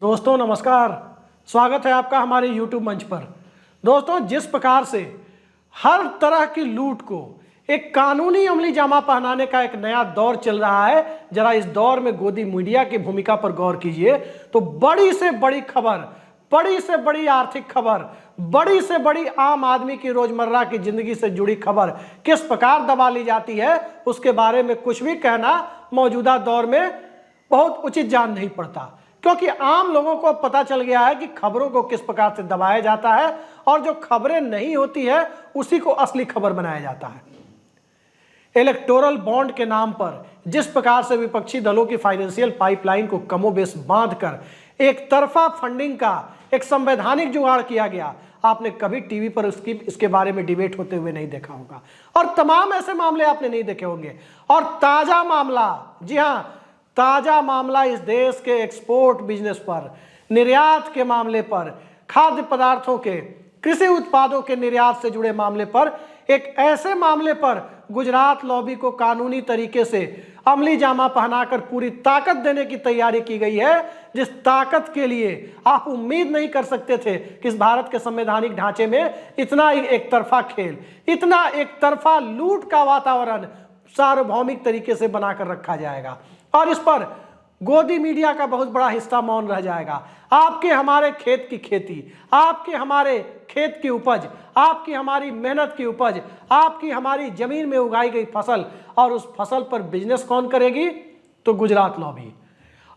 दोस्तों नमस्कार, स्वागत है आपका हमारे YouTube मंच पर। दोस्तों, जिस प्रकार से हर तरह की लूट को एक कानूनी अमली जामा पहनाने का एक नया दौर चल रहा है, जरा इस दौर में गोदी मीडिया की भूमिका पर गौर कीजिए तो बड़ी से बड़ी खबर, बड़ी से बड़ी आर्थिक खबर, बड़ी से बड़ी आम आदमी की रोजमर्रा की जिंदगी से जुड़ी खबर किस प्रकार दबा ली जाती है, उसके बारे में कुछ भी कहना मौजूदा दौर में बहुत उचित जान नहीं पड़ता, क्योंकि आम लोगों को पता चल गया है कि खबरों को किस प्रकार से दबाया जाता है और जो खबरें नहीं होती है उसी को असली खबर बनाया जाता है। इलेक्टोरल बॉन्ड के नाम पर जिस प्रकार से विपक्षी दलों की फाइनेंशियल पाइपलाइन को कमोबेश बांधकर एक तरफा फंडिंग का एक संवैधानिक जुगाड़ किया गया, आपने कभी टीवी पर इसके बारे में डिबेट होते हुए नहीं देखा होगा और तमाम ऐसे मामले आपने नहीं देखे होंगे। और ताजा मामला, जी हां, ताजा मामला इस देश के एक्सपोर्ट बिजनेस पर, निर्यात के मामले पर, खाद्य पदार्थों के, कृषि उत्पादों के निर्यात से जुड़े मामले पर, एक ऐसे मामले पर गुजरात लॉबी को कानूनी तरीके से अमली जामा पहनाकर पूरी ताकत देने की तैयारी की गई है, जिस ताकत के लिए आप उम्मीद नहीं कर सकते थे कि इस भारत के संवैधानिक ढांचे में इतना एक तरफा खेल, इतना एक तरफा लूट का वातावरण सार्वभौमिक तरीके से बनाकर रखा जाएगा और इस पर गोदी मीडिया का बहुत बड़ा हिस्सा मौन रह जाएगा। आपके हमारे खेत की खेती, आपके हमारे खेत की उपज, आपकी हमारी मेहनत की उपज, आपकी हमारी जमीन में उगाई गई फसल, और उस फसल पर बिजनेस कौन करेगी? तो गुजरात लॉबी।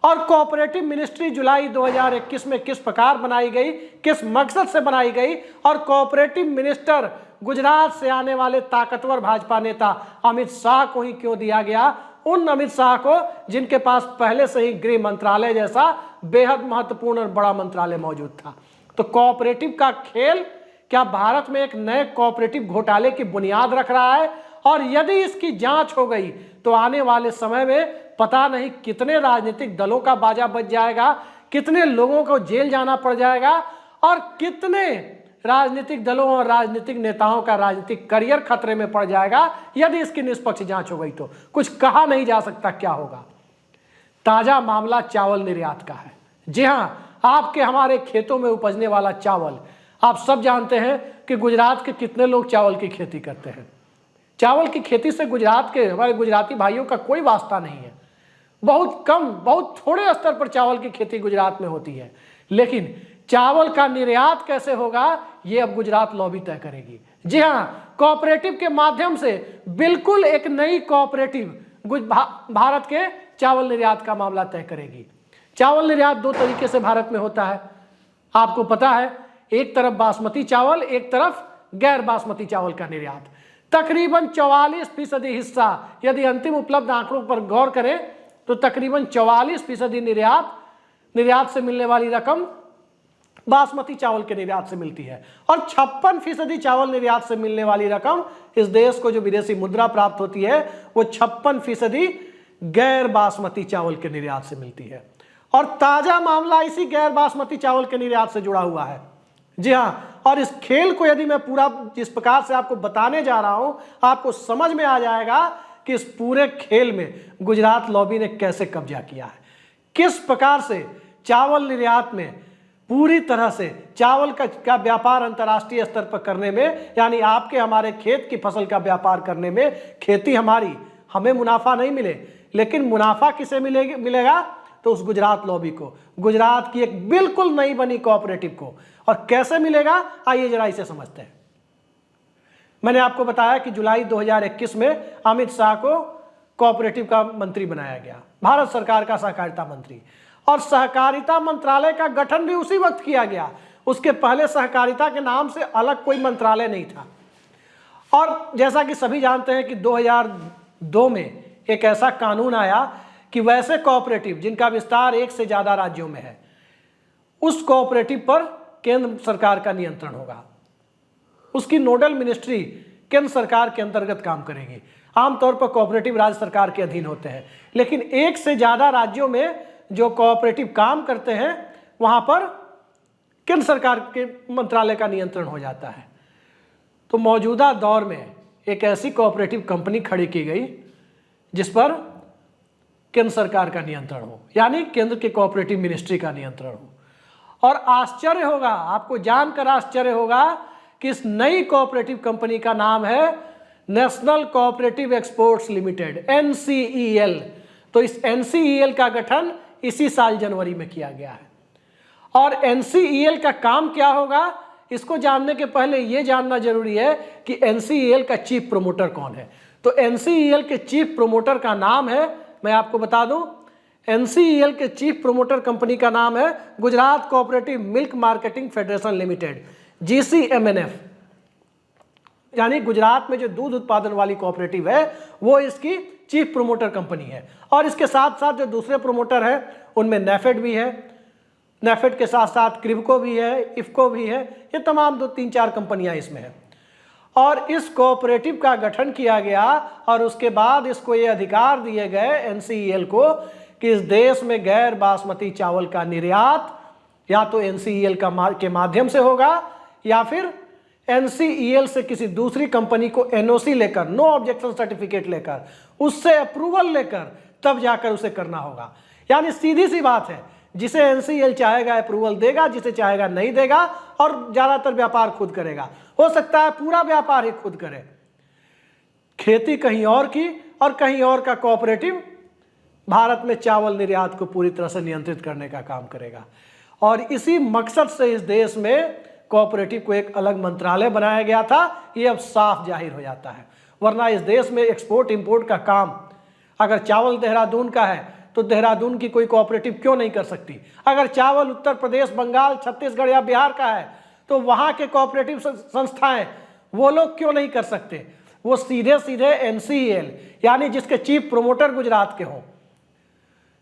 और कोऑपरेटिव मिनिस्ट्री जुलाई 2021 में किस प्रकार बनाई गई, किस मकसद से बनाई गई, और कोऑपरेटिव मिनिस्टर गुजरात से आने वाले ताकतवर भाजपा नेता अमित शाह को ही क्यों दिया गया? उन अमित शाह को जिनके पास पहले से ही गृह मंत्रालय जैसा बेहद महत्वपूर्ण और बड़ा मंत्रालय मौजूद था। तो कोऑपरेटिव का खेल क्या भारत में एक नए कोऑपरेटिव घोटाले की बुनियाद रख रहा है? और यदि इसकी जांच हो गई तो आने वाले समय में पता नहीं कितने राजनीतिक दलों का बाजा बज जाएगा, कितने लोगों को जेल जाना पड़ जाएगा और कितने राजनीतिक दलों और राजनीतिक नेताओं का राजनीतिक करियर खतरे में पड़ जाएगा यदि इसकी निष्पक्ष जांच हो गई तो। कुछ कहा नहीं जा सकता क्या होगा। ताजा मामला चावल निर्यात का है। जी हां, आपके हमारे खेतों में उपजने वाला चावल, आप सब जानते हैं कि गुजरात के कितने लोग चावल की खेती करते हैं। चावल की खेती से गुजरात के हमारे गुजराती भाइयों का कोई वास्ता नहीं है। बहुत कम, बहुत थोड़े स्तर पर चावल की खेती गुजरात में होती है, लेकिन चावल का निर्यात कैसे होगा ये अब गुजरात लॉबी तय करेगी। जी हां, कोऑपरेटिव के माध्यम से बिल्कुल एक नई कोऑपरेटिव भारत के चावल निर्यात का मामला तय करेगी। चावल निर्यात दो तरीके से भारत में होता है, आपको पता है। एक तरफ बासमती चावल, एक तरफ गैर बासमती चावल का निर्यात। तकरीबन 44% हिस्सा, यदि अंतिम उपलब्ध आंकड़ों पर गौर करें तो तकरीबन 44% निर्यात से मिलने वाली रकम बासमती चावल के निर्यात से मिलती है और 56% चावल निर्यात से मिलने वाली रकम, इस देश को जो विदेशी मुद्रा प्राप्त होती है वो 56% गैर बासमती चावल के निर्यात से मिलती है। और ताजा मामला इसी गैर बासमती चावल के निर्यात से जुड़ा हुआ है। जी हां, और इस खेल को यदि मैं पूरा जिस प्रकार से आपको बताने जा रहा हूं, आपको समझ में आ जाएगा कि इस पूरे खेल में गुजरात लॉबी ने कैसे कब्जा किया है, किस प्रकार से चावल निर्यात में पूरी तरह से चावल का व्यापार अंतर्राष्ट्रीय स्तर पर करने में, यानी आपके हमारे खेत की फसल का व्यापार करने में, खेती हमारी, हमें मुनाफा नहीं मिले, लेकिन मुनाफा किसे मिलेगा? तो उस गुजरात लॉबी को, गुजरात की एक बिल्कुल नई बनी कोऑपरेटिव को। और कैसे मिलेगा, आइए जरा इसे समझते हैं। मैंने आपको बताया कि जुलाई 2021 में अमित शाह को कोऑपरेटिव का मंत्री बनाया गया, भारत सरकार का सहकारिता मंत्री, और सहकारिता मंत्रालय का गठन भी उसी वक्त किया गया। उसके पहले सहकारिता के नाम से अलग कोई मंत्रालय नहीं था। और जैसा कि सभी जानते हैं कि 2002 में एक ऐसा कानून आया कि वैसे कोऑपरेटिव जिनका विस्तार एक से ज्यादा राज्यों में है, उस कोऑपरेटिव पर केंद्र सरकार का नियंत्रण होगा। उसकी नोडल मिनिस्ट्री केंद्र सरकार के अंतर्गत काम करेगी। आमतौर पर कोऑपरेटिव राज्य सरकार के अधीन होते हैं, लेकिन एक से ज्यादा राज्यों में जो कोऑपरेटिव काम करते हैं वहां पर केंद्र सरकार के मंत्रालय का नियंत्रण हो जाता है। तो मौजूदा दौर में एक ऐसी कोऑपरेटिव कंपनी खड़ी की गई जिस पर केंद्र सरकार का नियंत्रण हो, यानी केंद्र के कोऑपरेटिव मिनिस्ट्री का नियंत्रण हो। और आश्चर्य होगा, आपको जानकर आश्चर्य होगा कि इस नई कोऑपरेटिव कंपनी का नाम है national cooperative exports limited, NCEL। तो इस NCEL का गठन इसी साल जनवरी में किया गया है। और NCEL का काम क्या होगा, इसको जानने के पहले यह जानना जरूरी है कि NCEL का चीफ प्रमोटर कौन है। तो NCEL के चीफ प्रमोटर का नाम है, मैं आपको बता दूं, NCEL के चीफ प्रमोटर कंपनी का नाम है Gujarat cooperative milk marketing federation limited, GCMNF। यानी गुजरात में जो दूध उत्पादन वाली कोऑपरेटिव है वो इसकी चीफ प्रमोटर कंपनी है। और इसके साथ साथ जो दूसरे प्रमोटर है उनमें नेफेड भी है, नेफेड के साथ साथ क्रिबको भी है, इफको भी है, ये तमाम 2-3-4 कंपनियां इसमें हैं। और इस कोऑपरेटिव का गठन किया गया और उसके बाद इसको ये अधिकार दिए गए NCEL को कि इस देश में गैर बासमती चावल का निर्यात या तो NCEL के माध्यम से होगा या फिर NCEL से किसी दूसरी कंपनी को NOC लेकर, नो ऑब्जेक्शन सर्टिफिकेट लेकर, उससे अप्रूवल लेकर तब जाकर उसे करना होगा। यानी सीधी सी बात है, जिसे NCEL चाहेगा अप्रूवल देगा, जिसे चाहेगा नहीं देगा, और ज्यादातर व्यापार खुद करेगा। हो सकता है पूरा व्यापार ही खुद करे। खेती कहीं और की और कहीं और का कोऑपरेटिव भारत में चावल निर्यात को पूरी तरह से नियंत्रित करने का काम करेगा। और इसी मकसद से इस देश में कोऑपरेटिव को एक अलग मंत्रालय बनाया गया था। ये अब साफ जाहिर हो जाता है, वरना इस देश में एक्सपोर्ट इंपोर्ट का काम अगर चावल देहरादून का है तो देहरादून की कोई कोऑपरेटिव क्यों नहीं कर सकती। अगर चावल उत्तर प्रदेश, बंगाल, छत्तीसगढ़ या बिहार का है तो वहां के कोऑपरेटिव संस्थाएं वो लोग क्यों नहीं कर सकते। वो सीधे सीधे NCEL यानी जिसके चीफ प्रमोटर गुजरात के हों,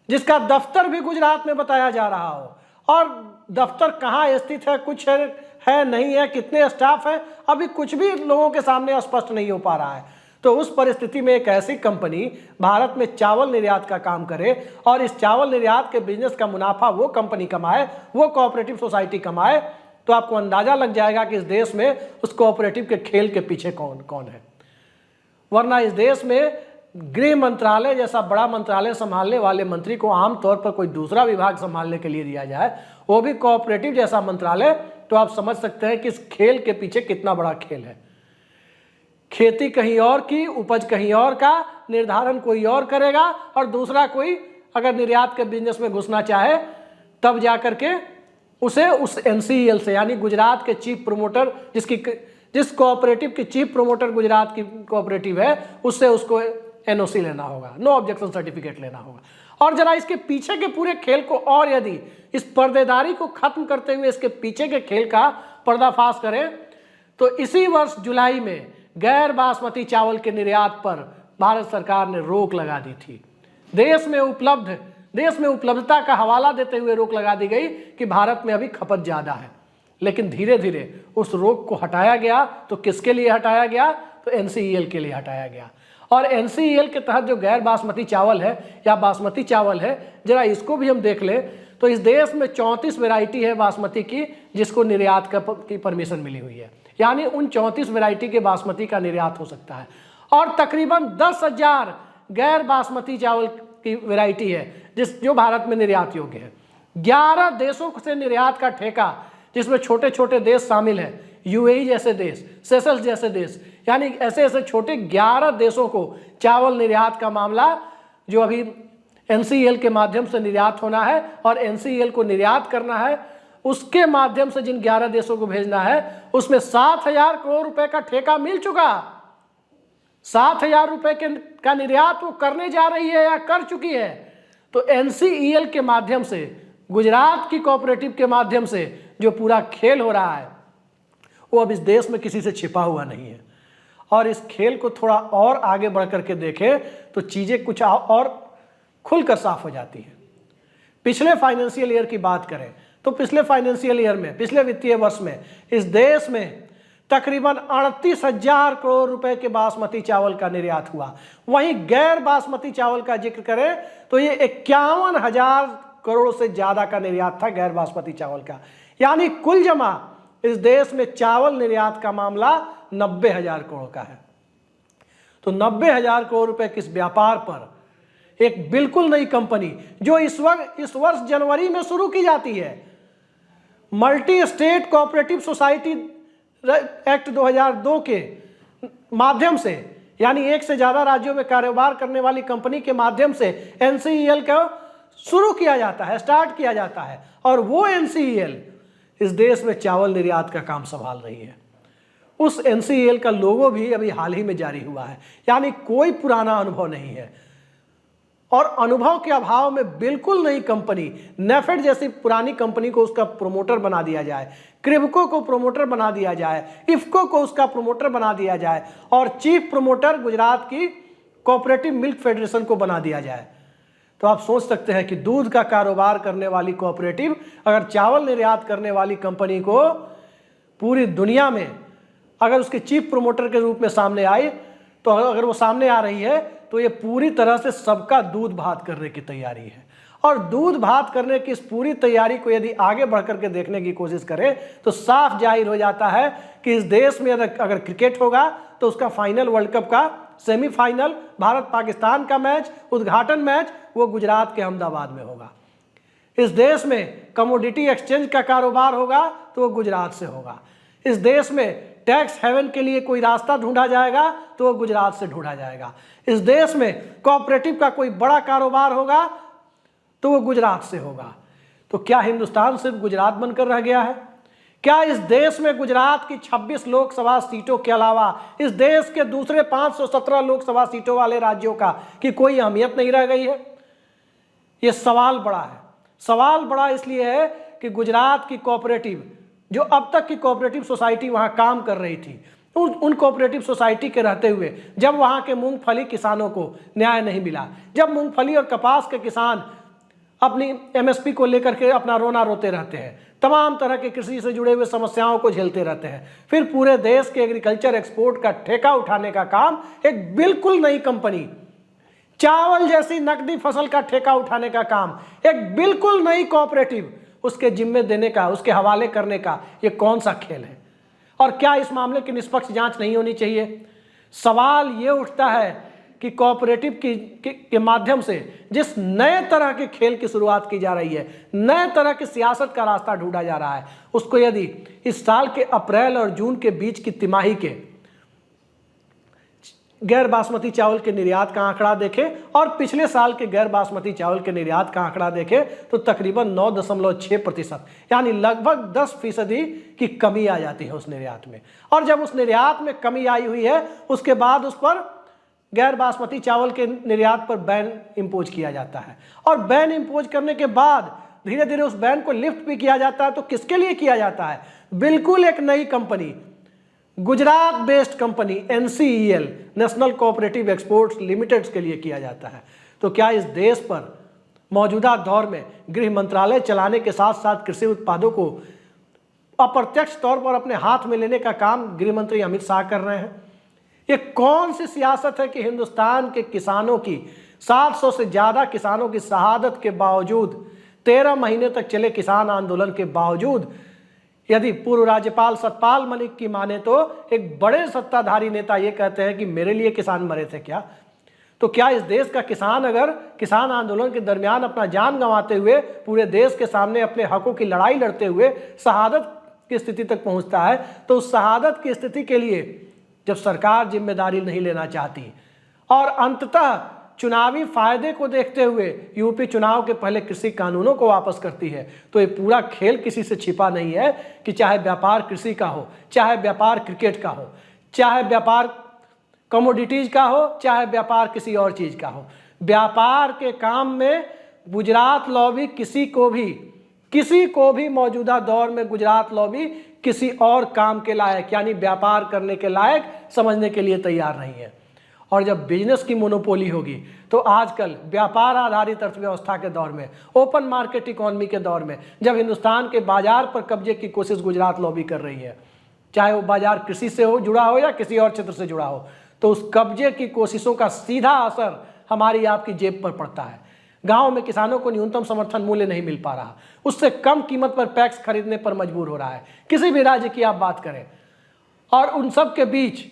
जिसका दफ्तर भी गुजरात में बताया जा रहा हो, और दफ्तर कहाँ स्थित है, कुछ है नहीं है, कितने स्टाफ है, अभी कुछ भी लोगों के सामने स्पष्ट नहीं हो पा रहा है। तो उस परिस्थिति में एक ऐसी कंपनी भारत में चावल निर्यात का काम करे और इस चावल निर्यात के बिजनेस का मुनाफा वो कंपनी कमाए, वो कोऑपरेटिव सोसाइटी कमाए, तो आपको अंदाजा लग जाएगा कि इस देश में उस कोऑपरेटिव के खेल के पीछे कौन कौन है। वरना इस देश में गृह मंत्रालय जैसा बड़ा मंत्रालय संभालने वाले मंत्री को आमतौर पर कोई दूसरा विभाग संभालने के लिए दिया जाए, वो भी कोऑपरेटिव जैसा मंत्रालय, तो आप समझ सकते हैं कि इस खेल के पीछे कितना बड़ा खेल है। खेती कहीं और की, उपज कहीं और का, निर्धारण कोई और करेगा, और दूसरा कोई अगर निर्यात के बिजनेस में घुसना चाहे तब जाकर के उसे उस NCEL से, यानी गुजरात के चीफ प्रमोटर, जिस कोऑपरेटिव की चीफ प्रमोटर गुजरात की कोऑपरेटिव है, उससे उसको NOC लेना होगा, नो ऑब्जेक्शन सर्टिफिकेट लेना होगा। और जरा इसके पीछे के पूरे खेल को, और यदि इस पर्देदारी को खत्म करते हुए इसके पीछे के खेल का पर्दाफाश करें तो इसी वर्ष जुलाई में गैर बासमती चावल के निर्यात पर भारत सरकार ने रोक लगा दी थी। देश में उपलब्धता का हवाला देते हुए रोक लगा दी गई कि भारत में अभी खपत ज़्यादा है। लेकिन धीरे धीरे उस रोक को हटाया गया। तो किसके लिए हटाया गया? तो NCEL के लिए हटाया गया। और NCEL के तहत जो गैर बासमती चावल है या बासमती चावल है, जरा इसको भी हम देख लें तो इस देश में 34 वैरायटी है बासमती की जिसको निर्यात की परमिशन मिली हुई है। यानी उन 34 वैरायटी के बासमती का निर्यात हो सकता है। और तकरीबन 10,000 गैर बासमती चावल की वैरायटी है जो भारत में निर्यात योग्य है। 11 देशों से निर्यात का ठेका, जिसमें छोटे छोटे देश शामिल हैं, UAE जैसे देश, सेशल्स जैसे देश, यानी ऐसे ऐसे छोटे 11 देशों को चावल निर्यात का मामला जो अभी NCEL के माध्यम से निर्यात होना है और NCEL को निर्यात करना है, उसके माध्यम से जिन 11 देशों को भेजना है उसमें 7,000 करोड़ रुपए का ठेका मिल चुका। 7,000 रुपए का निर्यात वो करने जा रही है या कर चुकी है। तो NCEL के माध्यम से, गुजरात की कोऑपरेटिव के माध्यम से जो पूरा खेल हो रहा है वो अब इस देश में किसी से छिपा हुआ नहीं है। और इस खेल को थोड़ा और आगे बढ़ करके देखें तो चीजें कुछ और खुलकर साफ हो जाती हैं। पिछले फाइनेंशियल ईयर की बात करें तो पिछले फाइनेंशियल ईयर में, पिछले वित्तीय वर्ष में इस देश में तकरीबन 38,000 करोड़ रुपए के बासमती चावल का निर्यात हुआ। वहीं गैर बासमती चावल का जिक्र करें तो ये 51,000 करोड़ से ज्यादा का निर्यात था गैर बासमती चावल का। यानी कुल जमा इस देश में चावल निर्यात का मामला 90,000 करोड़ का है। तो 90,000 करोड़ रुपए किस व्यापार पर एक बिल्कुल नई कंपनी जो इस वर्ष जनवरी में शुरू की जाती है, multi state cooperative society act 2002 के माध्यम से, यानी एक से ज़्यादा राज्यों में कारोबार करने वाली कंपनी के माध्यम से एनसीईएल को शुरू किया जाता है, स्टार्ट किया जाता है। और वो एनसीईएल इस देश में चावल निर्यात का काम संभाल रही है। उस एनसीईएल का लोगो भी अभी हाल ही में जारी हुआ है, यानी कोई पुराना अनुभव नहीं है। और अनुभव के अभाव में बिल्कुल नई कंपनी, नेफेड जैसी पुरानी कंपनी को उसका प्रोमोटर बना दिया जाए, क्रिब्को को प्रोमोटर बना दिया जाए, इफ्को को उसका प्रोमोटर बना दिया जाए और चीफ प्रोमोटर गुजरात की कोऑपरेटिव मिल्क फेडरेशन को बना दिया जाए। तो आप सोच सकते हैं कि दूध का कारोबार करने वाली कोऑपरेटिव अगर चावल निर्यात करने वाली कंपनी को पूरी दुनिया में अगर उसके चीफ प्रोमोटर के रूप में सामने आई, तो अगर वो सामने आ रही है तो ये पूरी तरह से सबका दूध भात करने की तैयारी है। और दूध भात करने की इस पूरी तैयारी को यदि आगे बढ़ करके देखने की कोशिश करें तो साफ जाहिर हो जाता है कि इस देश में अगर क्रिकेट होगा तो उसका फाइनल, वर्ल्ड कप का सेमीफाइनल, भारत पाकिस्तान का मैच, उद्घाटन मैच वो गुजरात के अहमदाबाद में होगा। इस देश में कमोडिटी एक्सचेंज का कारोबार होगा तो वो गुजरात से होगा। इस देश में टैक्स हेवन के लिए कोई रास्ता ढूंढा जाएगा तो वो गुजरात से ढूंढा जाएगा। इस देश में कोऑपरेटिव का कोई बड़ा कारोबार होगा तो वो गुजरात से होगा। तो क्या हिंदुस्तान सिर्फ गुजरात बनकर रह गया है? क्या इस देश में गुजरात की 26 लोकसभा सीटों के अलावा इस देश के दूसरे 517 लोकसभा सीटों वाले राज्यों का की कोई अहमियत नहीं रह गई है? ये सवाल बड़ा है। सवाल बड़ा इसलिए है कि गुजरात की कोऑपरेटिव, जो अब तक की कोऑपरेटिव सोसाइटी वहां काम कर रही थी, उन कोऑपरेटिव सोसाइटी के रहते हुए जब वहां के मूंगफली किसानों को न्याय नहीं मिला, जब मूंगफली और कपास के किसान अपनी एमएसपी को लेकर के अपना रोना रोते रहते हैं, तमाम तरह के कृषि से जुड़े हुए समस्याओं को झेलते रहते हैं, फिर पूरे देश के एग्रीकल्चर एक्सपोर्ट का ठेका उठाने का काम एक बिल्कुल नई कंपनी, चावल जैसी नकदी फसल का ठेका उठाने का काम एक बिल्कुल नई कोऑपरेटिव, उसके जिम्मे देने का, उसके हवाले करने का ये कौन सा खेल है? और क्या इस मामले की निष्पक्ष जांच नहीं होनी चाहिए? सवाल ये उठता है कि कोऑपरेटिव के माध्यम से जिस नए तरह के खेल की शुरुआत की जा रही है, नए तरह की सियासत का रास्ता ढूंढा जा रहा है, उसको यदि इस साल के अप्रैल और जून के बीच की तिमाही के गैर बासमती चावल के निर्यात का आंकड़ा देखें और पिछले साल के गैर बासमती चावल के निर्यात का आंकड़ा देखें तो तकरीबन 9.6%, यानी लगभग 10% की कमी आ जाती है उस निर्यात में। और जब उस निर्यात में कमी आई हुई है उसके बाद उस पर गैर बासमती चावल के निर्यात पर बैन इम्पोज किया जाता है। और बैन इम्पोज करने के बाद धीरे धीरे उस बैन को लिफ्ट भी किया जाता है। तो किसके लिए किया जाता है? बिल्कुल एक नई company, Gujarat based company NCEL, national cooperative exports limited के लिए किया जाता है। तो क्या इस देश पर मौजूदा दौर में गृह मंत्रालय चलाने के साथ साथ कृषि उत्पादों को अप्रत्यक्ष तौर पर अपने हाथ में लेने का काम गृह मंत्री अमित शाह कर रहे हैं? ये कौन सी सियासत है कि हिंदुस्तान के किसानों की 700 से ज़्यादा किसानों की शहादत के बावजूद, 13 महीने तक चले किसान आंदोलन के बावजूद, यदि पूर्व राज्यपाल सतपाल मलिक की माने तो एक बड़े सत्ताधारी नेता ये कहते हैं कि मेरे लिए किसान मरे थे क्या? तो क्या इस देश का किसान अगर किसान आंदोलन के दरमियान अपना जान गंवाते हुए पूरे देश के सामने अपने हकों की लड़ाई लड़ते हुए शहादत की स्थिति तक पहुंचता है, तो उस शहादत की स्थिति के लिए जब सरकार जिम्मेदारी नहीं लेना चाहती और अंततः चुनावी फायदे को देखते हुए यूपी चुनाव के पहले कृषि कानूनों को वापस करती है, तो ये पूरा खेल किसी से छिपा नहीं है कि चाहे व्यापार कृषि का हो, चाहे व्यापार क्रिकेट का हो, चाहे व्यापार कमोडिटीज का हो, चाहे व्यापार किसी और चीज का हो, व्यापार के काम में गुजरात लॉबी किसी को भी मौजूदा दौर में गुजरात लॉबी किसी और काम के लायक, यानी व्यापार करने के लायक समझने के लिए तैयार नहीं है। और जब बिजनेस की मोनोपोली होगी तो आजकल व्यापार आधारित अर्थव्यवस्था के दौर में, ओपन मार्केट इकोनॉमी के दौर में, जब हिंदुस्तान के बाजार पर कब्जे की कोशिश गुजरात लॉबी कर रही है, चाहे वो बाजार कृषि से हो जुड़ा हो या किसी और क्षेत्र से जुड़ा हो, तो उस कब्जे की कोशिशों का सीधा असर हमारी आपकी जेब पर पड़ता है। गांव में किसानों को न्यूनतम समर्थन मूल्य नहीं मिल पा रहा, उससे कम कीमत पर पैक्स खरीदने पर मजबूर हो रहा है, किसी भी राज्य की आप बात करें। और उन सब के बीच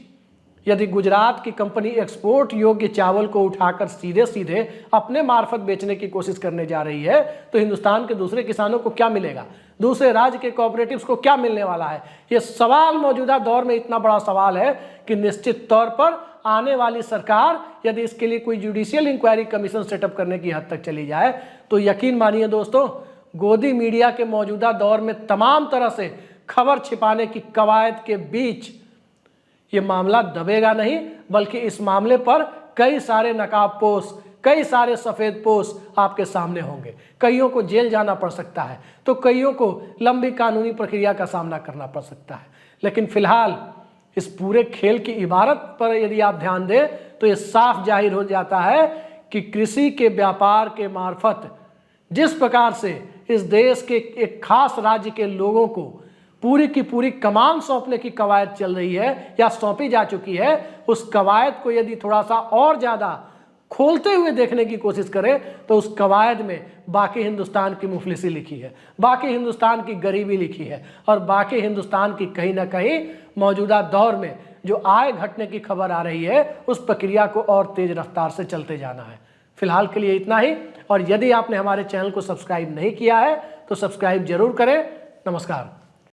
यदि गुजरात की कंपनी एक्सपोर्ट योग्य चावल को उठाकर सीधे सीधे अपने मार्फत बेचने की कोशिश करने जा रही है तो हिंदुस्तान के दूसरे किसानों को क्या मिलेगा, दूसरे राज्य के कोऑपरेटिव्स को क्या मिलने वाला है। ये सवाल मौजूदा दौर में इतना बड़ा सवाल है कि निश्चित तौर पर आने वाली सरकार यदि इसके लिए कोई जुडिशियल इंक्वायरी कमीशन सेटअप करने की हद तक चली जाए तो यकीन मानिए दोस्तों, गोदी मीडिया के मौजूदा दौर में तमाम तरह से खबर छिपाने की कवायद के बीच ये मामला दबेगा नहीं, बल्कि इस मामले पर कई सारे नकाबपोश, कई सारे सफेदपोश आपके सामने होंगे। कईयों को जेल जाना पड़ सकता है तो कईयों को लंबी कानूनी प्रक्रिया का सामना करना पड़ सकता है। लेकिन फिलहाल इस पूरे खेल की इबारत पर यदि आप ध्यान दें तो ये साफ जाहिर हो जाता है कि कृषि के व्यापार के मार्फत जिस प्रकार से इस देश के एक खास राज्य के लोगों को पूरी की पूरी कमान सौंपने की कवायद चल रही है या सौंपी जा चुकी है, उस कवायद को यदि थोड़ा सा और ज़्यादा खोलते हुए देखने की कोशिश करें तो उस कवायद में बाकी हिंदुस्तान की मुफलिसी लिखी है, बाकी हिंदुस्तान की गरीबी लिखी है और बाकी हिंदुस्तान की कहीं ना कहीं मौजूदा दौर में जो आय घटने की खबर आ रही है उस प्रक्रिया को और तेज रफ्तार से चलते जाना है। फिलहाल के लिए इतना ही, और यदि आपने हमारे चैनल को सब्सक्राइब नहीं किया है तो सब्सक्राइब जरूर करें। नमस्कार।